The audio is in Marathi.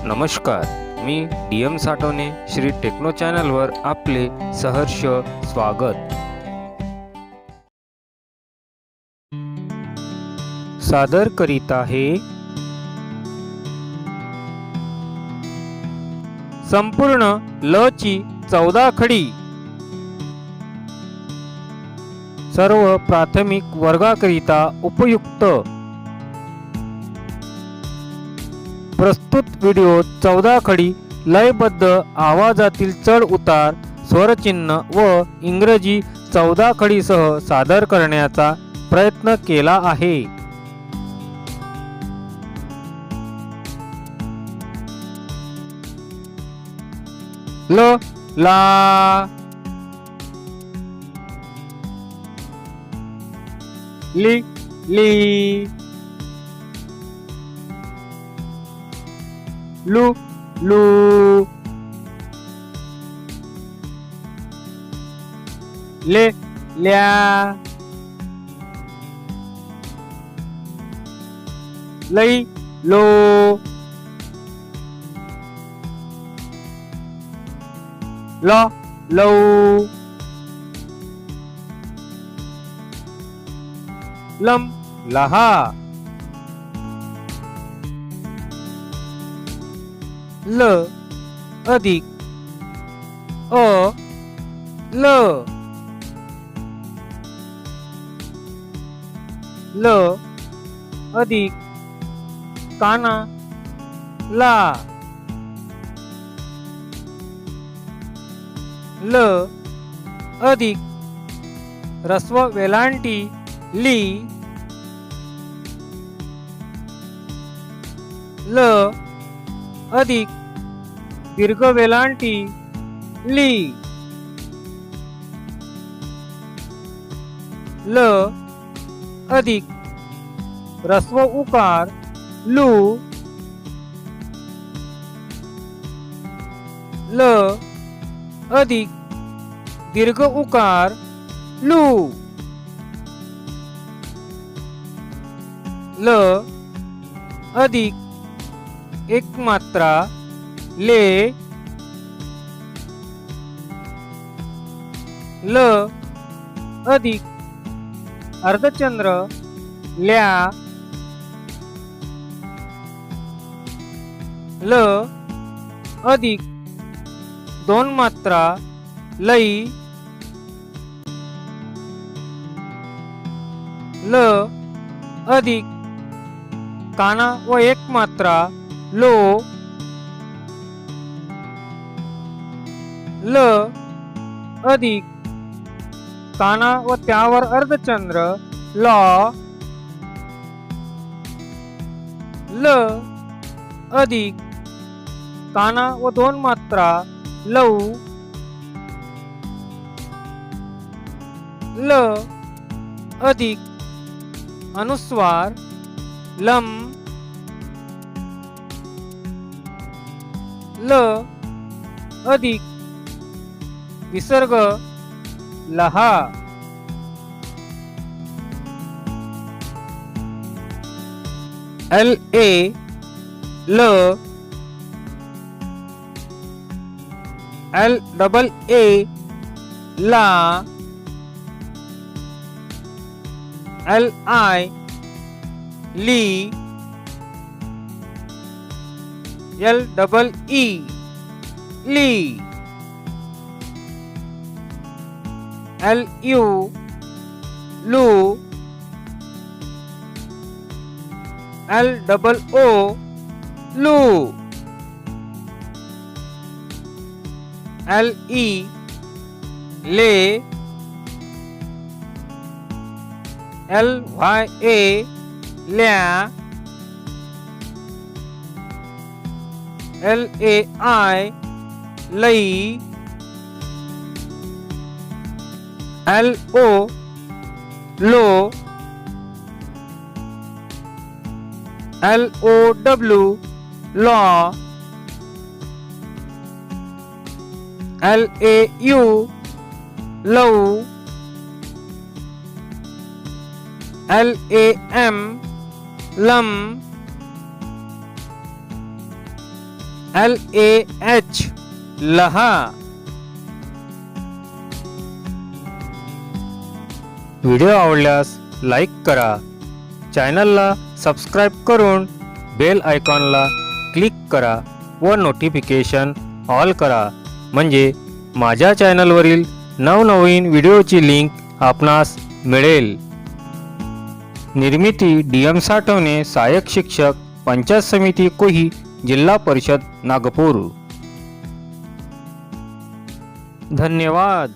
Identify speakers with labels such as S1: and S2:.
S1: नमस्कार, मी DM साठवणे श्री टेक्नो चॅनलवर आपले सहर्ष स्वागत। सादर करीत आहे संपूर्ण ल ची 14 खडी। सर्व प्राथमिक वर्गाकरिता उपयुक्त। प्रस्तुत व्हिडिओ 14 खडी लयबद्ध आवाजातील चढ उतार स्वरचिन्ह व इंग्रजी 14 खडीसह सादर करण्याचा प्रयत्न केला आहे। ल ला, ली ली, लू लू, ले ल्या, लई लो, ल लो, लम लहा, ल अधिक अ ल, ल अधिक काना ला, ल अधिक ह्रस्व वेलांटी ली, ल अधिक दीर्घ वेलांटी ली, ल अधिक ह्रस्व उकार लू, ल अधिक दीर्घ उकार लू, ल अधिक एक मात्रा ले, ल अधिक अर्धचंद्र ल्या, ल अधिक दोन मात्रा लई, ल अधिक काना व एक मात्रा लो, ल अधिक काना व त्यावर अर्धचंद्र लॉ, ल अधिक काना व दोन मात्रा लऊ, ल अधिक अनुस्वार लम, ल अधिक विसर्ग लहा। ल ए ल, ल डबल ए ला, ल आई ली, ल डबल ई ली, ल यू लू, ल डबल ओ लू, ल ई ले, ल वाई ए ल्या, ल ए आई लई, ल ओ लो, ल ओ डब्ल्यू लॉ, ल ए यू लऊ, ल ए एम लम, LAH लहा। व्हिडिओ आवडल्यास लाईक करा, चॅनलला सबस्क्राईब करून बेल आयकॉनला क्लिक करा व नोटिफिकेशन ऑल करा, म्हणजे माझ्या चॅनलवरील नवनवीन व्हिडिओची लिंक आपणास मिळेल। निर्मिती DM साठवणे, सहाय्यक शिक्षक, पंचायत समिती कोही, जिल्हा परिषद नागपूर। धन्यवाद।